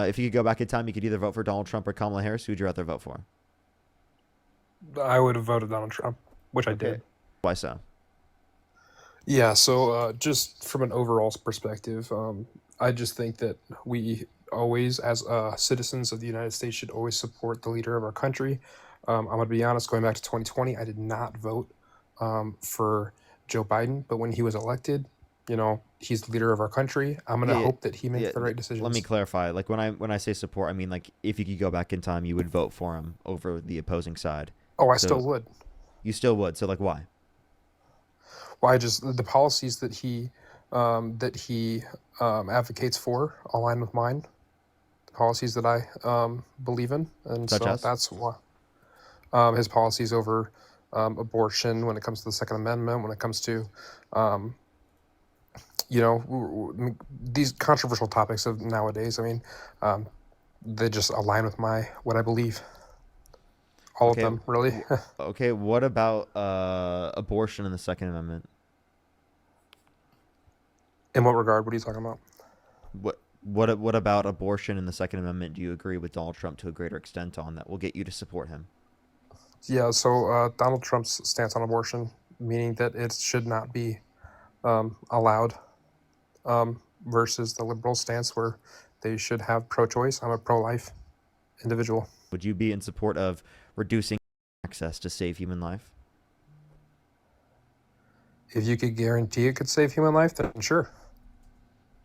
If you could go back in time, you could either vote for Donald Trump or Kamala Harris. Who would you rather vote for? I would have voted Donald Trump, which I Okay. did. Why so? Yeah, so just from an overall perspective, I just think that we always, as citizens of the United States, should always support the leader of our country. I'm going to be honest, going back to 2020, I did not vote for Joe Biden, but when he was elected, he's the leader of our country. I'm going to Yeah, yeah, hope that he makes yeah. the right Let me decisions. clarify. Like when I say support, I mean like if you could go back in time, you would vote for him over the opposing side. Oh, I So still would. you still would. So like why? Well, I just the policies that he advocates for align with mine. Policies that I believe in, and Such so as? that's why his policies over abortion, when it comes to the Second Amendment, when it comes to um, these controversial topics of nowadays. I mean, um, they just align with my what I believe. All of Okay. them, really. Okay. What about abortion in the Second Amendment? In what regard? What are you talking about? What about abortion in the Second Amendment? Do you agree with Donald Trump to a greater extent on that will get you to support him? Yeah. So Donald Trump's stance on abortion, meaning that it should not be allowed, versus the liberal stance where they should have pro-choice. I'm a pro-life individual. Would you be in support of reducing access to save human life? If you could guarantee it could save human life, then sure.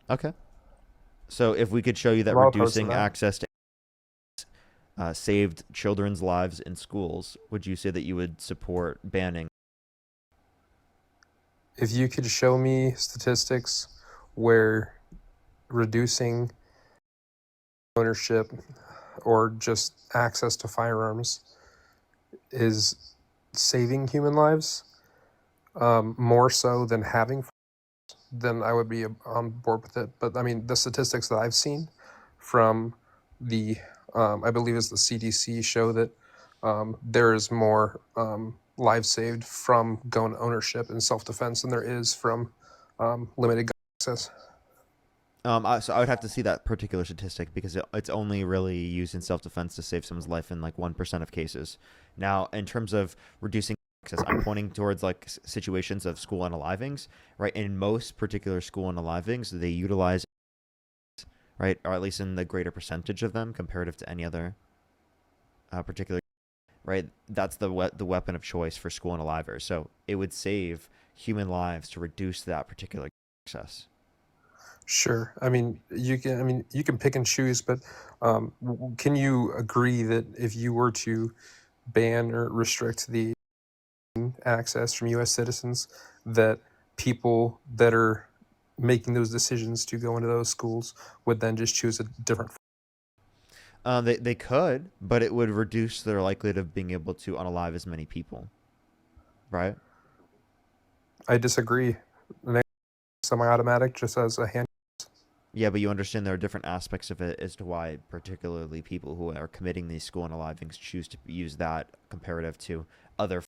Okay. So if we could show you that I'm not opposed to reducing that. access to saved children's lives in schools, would you say that you would support banning? If you could show me statistics where reducing ownership or just access to firearms is saving human lives, more so than having, then I would be on board with it. But I mean, the statistics that I've seen from the, I believe it's the CDC, show that there is more lives saved from gun ownership and self defense than there is from limited gun access. So I would have to see that particular statistic because it's only really used in self-defense to save someone's life in like 1% of cases. Now, in terms of reducing access, I'm pointing towards like situations of school unalivings, right? In most particular school unalivings, they utilize, right, or at least in the greater percentage of them comparative to any other particular, right? That's the weapon of choice for school unalivers. So it would save human lives to reduce that particular access. Sure. I mean, you can. I mean, you can pick and choose, but can you agree that if you were to ban or restrict the access from U.S. citizens, that people that are making those decisions to go into those schools would then just choose a different. They could, but it would reduce their likelihood of being able to unalive as many people, right? I disagree. Semi-automatic, just as a hand. Yeah, but you understand there are different aspects of it as to why, particularly people who are committing these school unalivings, choose to use that comparative to other.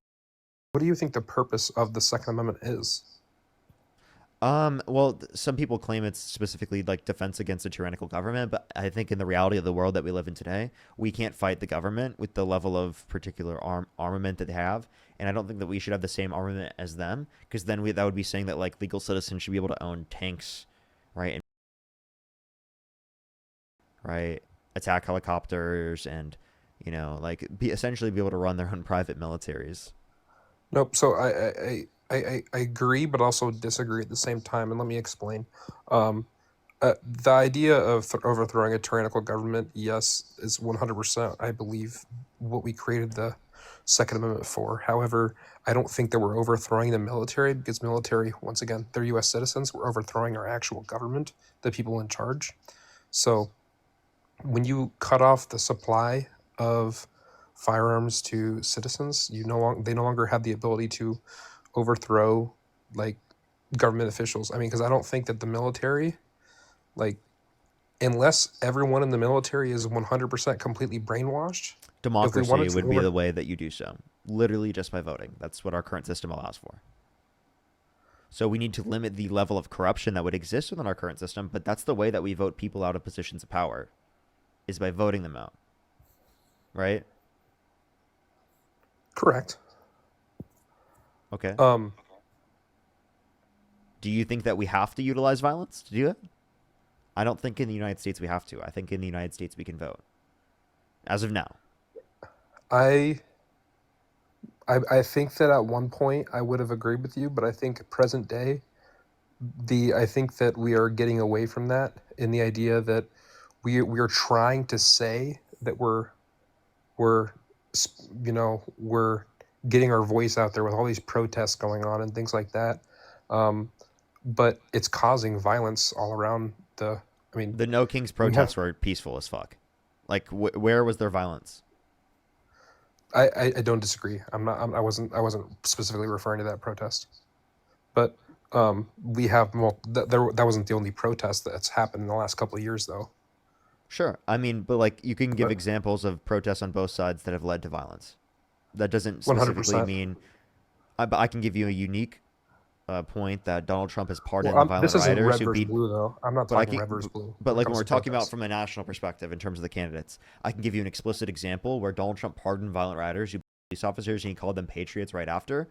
What do you think the purpose of the Second Amendment is? Well, some people claim it's specifically like defense against a tyrannical government, but I think in the reality of the world that we live in today, we can't fight the government with the level of particular armament that they have, and I don't think that we should have the same armament as them, because then that would be saying that like legal citizens should be able to own tanks, right? And right, attack helicopters, and like be essentially be able to run their own private militaries. Nope. So I agree, but also disagree at the same time, and let me explain. Um, the idea of overthrowing a tyrannical government, yes, is 100%. I believe what we created the Second Amendment for. However, I don't think that we're overthrowing the military because military, once again, they're U.S. citizens. We're overthrowing our actual government, the people in charge. So when you cut off the supply of firearms to citizens, they no longer have the ability to overthrow like government officials. I mean, because I don't think that the military, like, unless everyone in the military is 100% completely brainwashed, if we Democracy wanted to would be the way that you do so, literally just by voting. That's what our current system allows for. So we need to limit the level of corruption that would exist within our current system, but that's the way that we vote people out of positions of power. is by voting them out, right? Correct. Okay. Um, Do you think that we have to utilize violence to do it? I don't think in the United States we have to. I think in the United States we can vote as of now. I, I think that at one point I would have agreed with you, but I think present day, I think that we are getting away from that in the idea that we are trying to say that we're we're getting our voice out there with all these protests going on and things like that. Um, but it's causing violence all around the. I mean, The No Kings we have. protests were peaceful as fuck. Like, where was there violence? I don't disagree. I wasn't specifically referring to that protest, but we have that wasn't the only protest that's happened in the last couple of years though. Sure. I mean, but like, you can give But examples of protests on both sides that have led to violence. That doesn't one hundred specifically percent. mean. But I can give you a unique point that Donald Trump has Well, pardoned the this violent isn't rioters red who versus beat. blue though. I'm not But I talking can, red versus blue but when it like when comes we're to talking about protests. from a national perspective in terms of the candidates, I can give you an explicit example where Donald Trump pardoned violent rioters who police officers and he called them patriots right after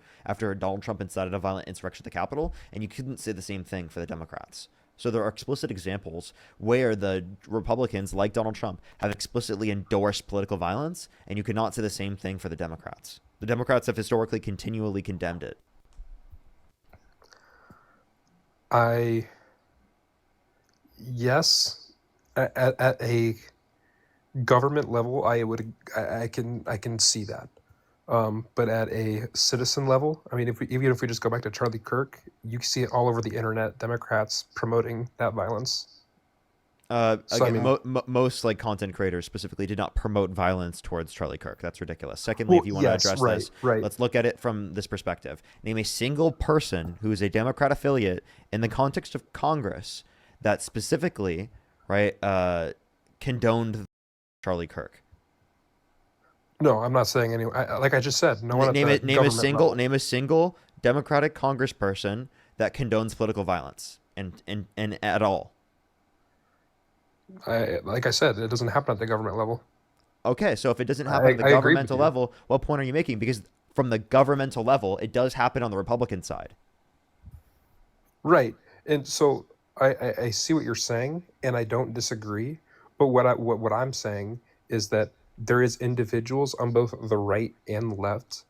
Donald Trump incited a violent insurrection at the Capitol, and you couldn't say the same thing for the Democrats. So there are explicit examples where the Republicans, like Donald Trump, have explicitly endorsed political violence, and you cannot say the same thing for the Democrats. The Democrats have historically continually condemned it. I Yes, at a government level, I can see that. But at a citizen level, I mean, even if we just go back to Charlie Kirk, you see it all over the internet. Democrats promoting that violence. So I Again, mean, most like content creators specifically did not promote violence towards Charlie Kirk. That's ridiculous. Secondly, well, if you want to yes, address right, this, right. let's look at it from this perspective. Name a single person who is a Democrat affiliate in the context of Congress that specifically, right, condoned Charlie Kirk. No, I'm not saying any. Like I just said, no one at the government level. Name a single Democratic congressperson that condones political violence and at all. Like I said, it doesn't happen at the government level. Okay, so if it doesn't happen at the I agree with governmental you. level, what point are you making? Because from the governmental level, it does happen on the Republican side. Right. And so I see what you're saying, and I don't disagree. But what I'm saying is that there is individuals on both the right and left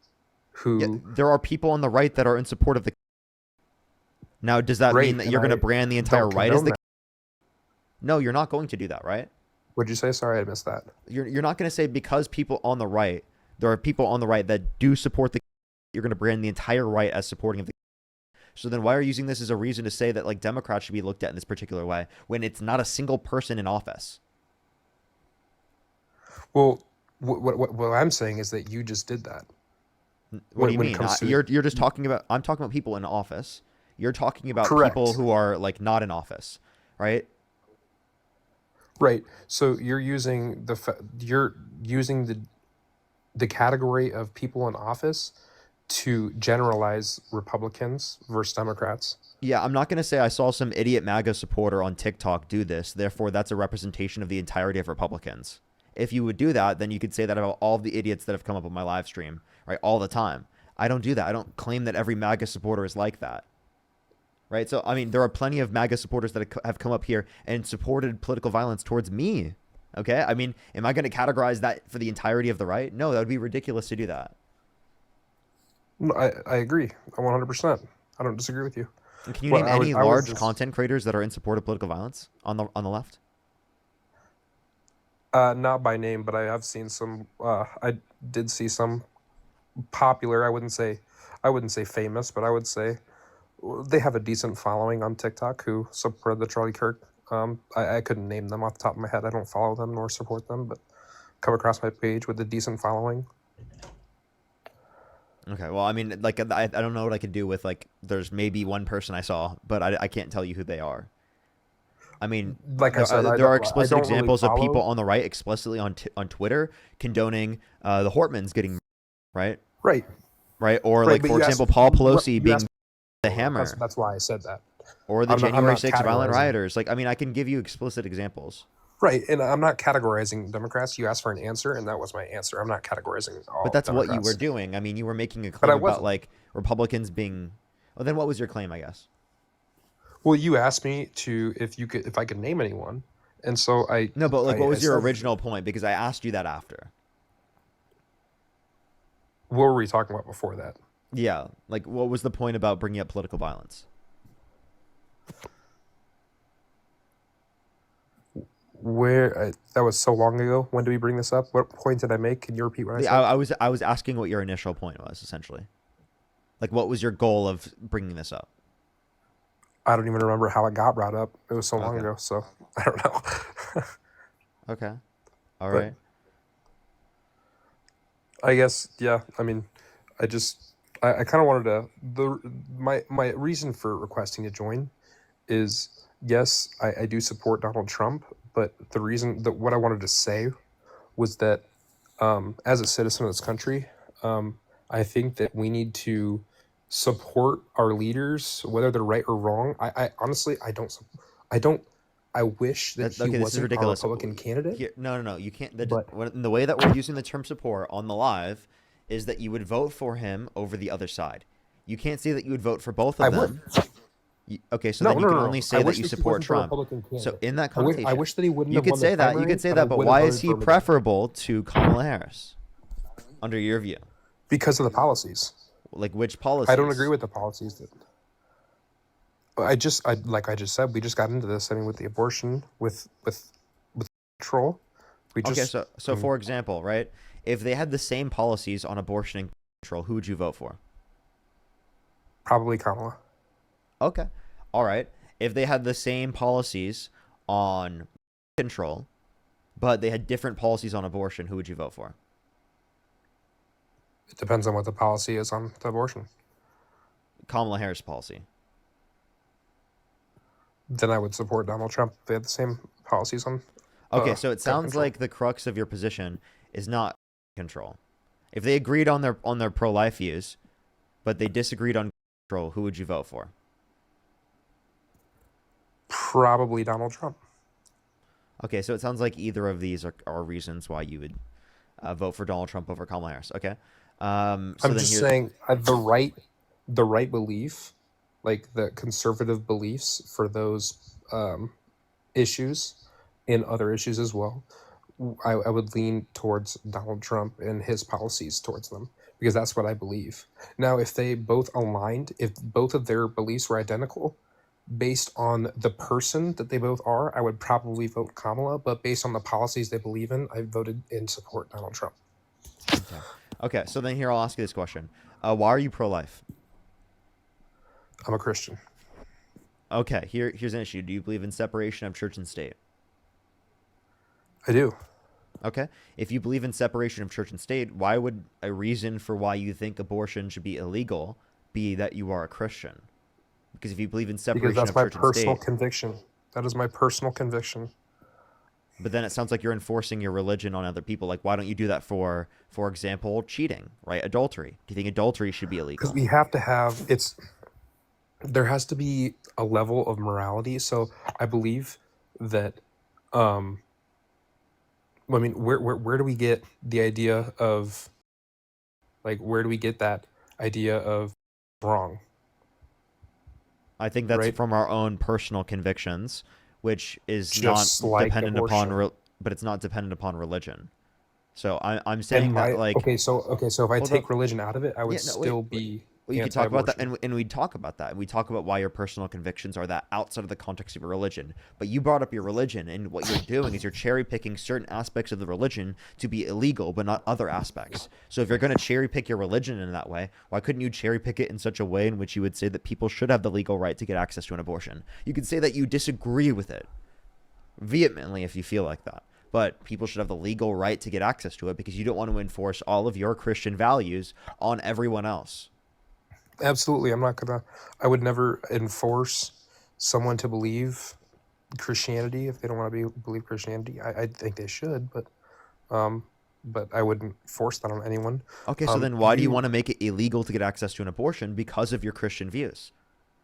Yeah, who, there are people on the right that are in support of the. Now, does that mean right, that and you're going to I brand the entire don't right as condone the? that. No, you're not going to do that, right? Would you say? Sorry, I missed that. You're not going to say because people on the right, there are people on the right that do support the. You're going to brand the entire right as supporting of the. So then, why are you using this as a reason to say that like Democrats should be looked at in this particular way when it's not a single person in office? Well, what I'm saying is that you just did that What do you when it mean? comes to You're just talking about. I'm talking about people in office. You're talking about people correct. who are like not in office, right? Right. So you're using the category of people in office to generalize Republicans versus Democrats. Yeah, I'm not going to say I saw some idiot MAGA supporter on TikTok do this. Therefore, that's a representation of the entirety of Republicans. If you would do that, then you could say that about all of the idiots that have come up on my live stream, right? All the time. I don't do that. I don't claim that every MAGA supporter is like that, right? So, I mean, there are plenty of MAGA supporters that have come up here and supported political violence towards me. Okay? I mean, am I going to categorize that for the entirety of the right? No, that would be ridiculous to do that. No, I agree 100%. I don't disagree with you. And can you Well, name any I was large just content creators that are in support of political violence on the left? not by name, but I have seen some. I did see some popular. I wouldn't say famous, but I would say they have a decent following on TikTok who support the Charlie Kirk. I couldn't name them off the top of my head. I don't follow them nor support them, but come across my page with a decent following. Okay, well, I mean, like, I don't know what I could do with, like, there's maybe one person I saw, but I can't tell you who they are. I mean, Like I said, there are I explicit don't really examples of people follow. on the right explicitly on Twitter condoning the Hortmans getting, right? Right, Right? Or, right. like, But for example, Paul Pelosi you being asked. the hammer That's why I said that. or the I'm January not 6th violent categorizing. rioters. Like, I mean, I can give you explicit examples. Right, and I'm not categorizing Democrats. You asked for an answer, and that was my answer. I'm not categorizing But all that's what you were Democrats, doing. I mean, you were making a but I claim about wasn't. like Republicans being. Well, then what was your claim? I guess. Well, you asked me to if I could name anyone, and so No, but like, what I was your said, original point? Because I asked you that after. what were we talking about before that? Yeah, like, what was the point about bringing up political violence? That was so long ago. When did we bring this up? What point did I make? Can you repeat what I Yeah, said? I was asking what your initial point was essentially. Like, what was your goal of bringing this up? I don't even remember how it got brought up. It was so long Okay. ago, so I don't know. Okay. All But right. I guess, yeah. I mean, I just I kind of wanted to my reason for requesting to join is, yes, I do support Donald Trump, but the reason that what I wanted to say was that, as a citizen of this country, I think that we need to support our leaders, whether they're right or wrong. I honestly, I don't, I wish that That he okay. This is wasn't our ridiculous. Republican candidate, Here, no, no, no. You can't. but The way that we're using the term support on the live is that you would vote for him over the other side. You can't say that you would vote for both I of would. them. Okay, so No, then no, you no, can no. only I say that wish you that he support wasn't the Trump. Republican So candidate. in that I connotation, wish that he wouldn't you have could won the say that. You primary, could say and I that. But would have why is voted he for him again preferable to Kamala Harris under your view? because of the policies. Like which I don't agree policies? with the policies that I like I just said, we just got into this. I mean, with the abortion, with control, we Okay, just, I so mean, for example, right? If they had the same policies on abortion and control, who would you vote for? probably Kamala. Okay. All right. If they had the same policies on control, but they had different policies on abortion, who would you vote for? It depends on what the policy is on the abortion. Kamala Harris policy. Then I would support Donald Trump if they had the same policies on Okay, so it gun sounds control. like the crux of your position is not control. If they agreed on their pro-life views, but they disagreed on control, who would you vote for? Probably Donald Trump. Okay, so it sounds like either of these are reasons why you would vote for Donald Trump over Kamala Harris. Okay. So I'm then just here, saying the right belief, like the conservative beliefs for those issues and other issues as well, I would lean towards Donald Trump and his policies towards them because that's what I believe. Now, if they both aligned, if both of their beliefs were identical, based on the person that they both are, I would probably vote Kamala. But based on the policies they believe in, I voted in support Donald Trump. okay. Okay, so then here I'll ask you this question: why are you pro-life? I'm a Christian. Okay, here's an issue. Do you believe in separation of church and state? I do Okay. If you believe in separation of church and state, why would a reason for why you think abortion should be illegal be that you are a Christian? Because if you believe in because separation that's of my church and personal state, conviction. That is my personal conviction. but then it sounds like you're enforcing your religion on other people. Like, why don't you do that for example, cheating, right? Adultery. Do you think adultery should be Because illegal? we have to have it's there has to be a level of morality. So I believe that um I mean where do we get the idea of like where do we get that idea of wrong, I think that's right? from our own personal convictions, which is not Just like dependent upon, abortion. but it's not dependent upon religion. So I'm And saying that like, so if I hold up. take religion out of it, I would Yeah, no, wait, still wait. be Well, you could talk about that, anti-abortion. and we talk about that. We talk about why your personal convictions are that outside of the context of your religion. But you brought up your religion, and what you're doing is you're cherry picking certain aspects of the religion to be illegal, but not other aspects. So if you're going to cherry pick your religion in that way, why couldn't you cherry pick it in such a way in which you would say that people should have the legal right to get access to an abortion? You could say that you disagree with it vehemently if you feel like that. But people should have the legal right to get access to it because you don't want to enforce all of your Christian values on everyone else. Absolutely, I would never enforce someone to believe Christianity if they don't want to believe Christianity. I think they should, um, but I wouldn't force that on anyone. Okay, so then why do you You want to make it illegal to get access to an abortion because of your Christian views?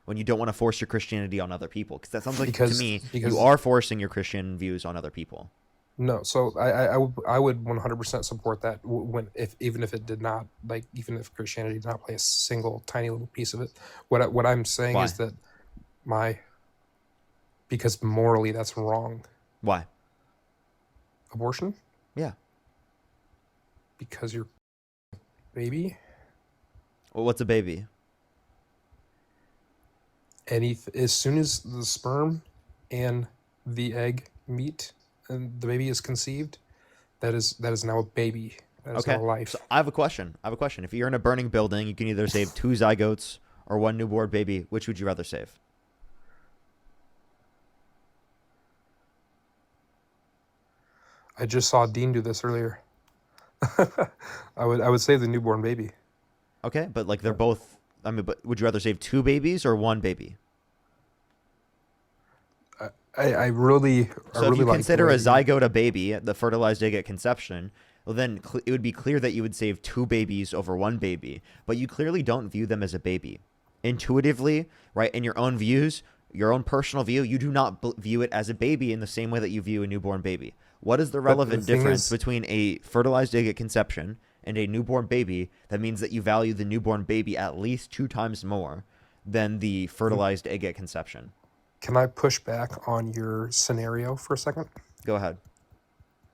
when you don't want to force your Christianity on other people? Because that sounds like to me you Because are forcing your Christian views on other people. no, so I would 100% support that when if even if it did not, like, even if Christianity did not play a single tiny little piece of it. What I'm saying is Why? that my because morally that's wrong. Why? Abortion, Yeah. because you're baby. Well, what's a baby? As soon as the sperm and the egg meet and the baby is conceived, that is now a baby. That is now Okay. a So life. I have a question. I have a question. If you're in a burning building, you can either save 2 zygotes or 1 newborn baby. Which would you rather save? I just saw Dean do this earlier. I would say the newborn baby. Okay, but like they're Uh, both. I mean, but would you rather save 2 babies or 1 baby? I So if really you like the consider way a that you. zygote a baby, the fertilized egg at conception, well then it would be clear that you would save 2 babies over 1 baby. But you clearly don't view them as a baby. Intuitively, right, in your own views, your own personal view, you do not view it as a baby in the same way that you view a newborn baby. What is the But the relevant thing difference is, between a fertilized egg at conception and a newborn baby that means that you value the newborn baby at least 2 times more than the fertilized egg at conception? can I push back on your scenario for a second? Go ahead.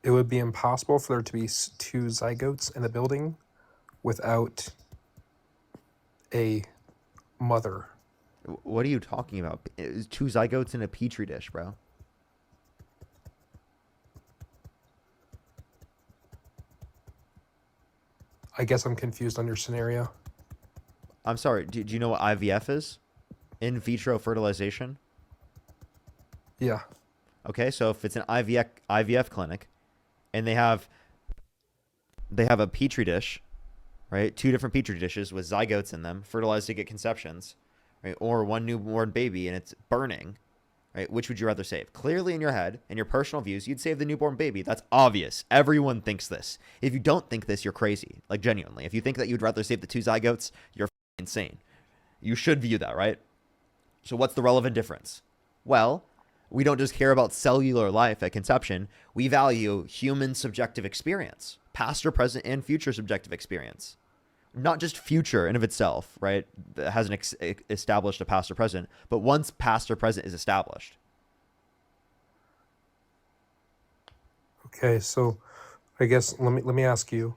It would be impossible for there to be two zygotes in a building without a mother. What are you talking about? It's 2 zygotes in a petri dish, bro. I guess I'm confused on your scenario. I'm sorry. Do you know what IVF is? In vitro fertilization. Yeah. Okay, so if it's an IVF clinic, and they have a petri dish, right? 2 different petri dishes with zygotes in them, fertilized to get conceptions, right? Or 1 newborn baby and it's burning, right? Which would you rather save? Clearly in your head, in your personal views, you'd save the newborn baby. That's obvious. Everyone thinks this. If you don't think this, you're crazy. Like genuinely. If you think that you'd rather save the 2 zygotes, you're insane. You should view that, right? So what's the relevant difference? Well, we don't just care about cellular life at conception. We value human subjective experience, past or present and future subjective experience. Not just future in of itself, right? That hasn't established a past or present, but once past or present is established. Okay, so I guess let me ask you,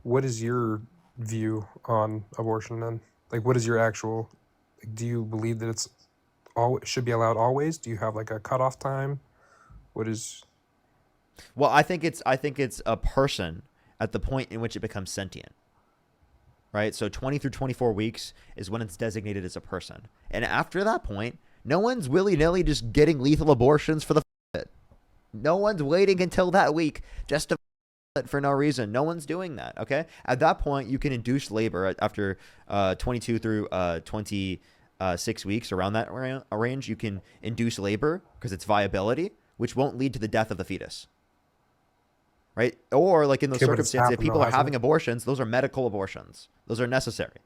what is your view on abortion then? Like, what is your actual? Like, do you believe that it's all should be allowed always? Do you have like a cutoff time? What is? Well, I think it's a person at the point in which it becomes sentient, right? So 20 through 24 weeks is when it's designated as a person. And after that point, no one's willy-nilly just getting lethal abortions for the it. No one's waiting until that week just to it for no reason. No one's doing that, okay? At that point, you can induce labor after 22 through 26 weeks, around that range. You can induce labor because it's viability, which won't lead to the death of the fetus, right? Or like in those Okay, but it's circumstances, if happened though, people are hasn't having it? abortions, those are medical abortions. Those are necessary.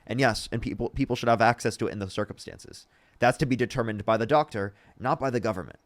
And yes, and people should have access to it in those circumstances. That's to be determined by the doctor, not by the government.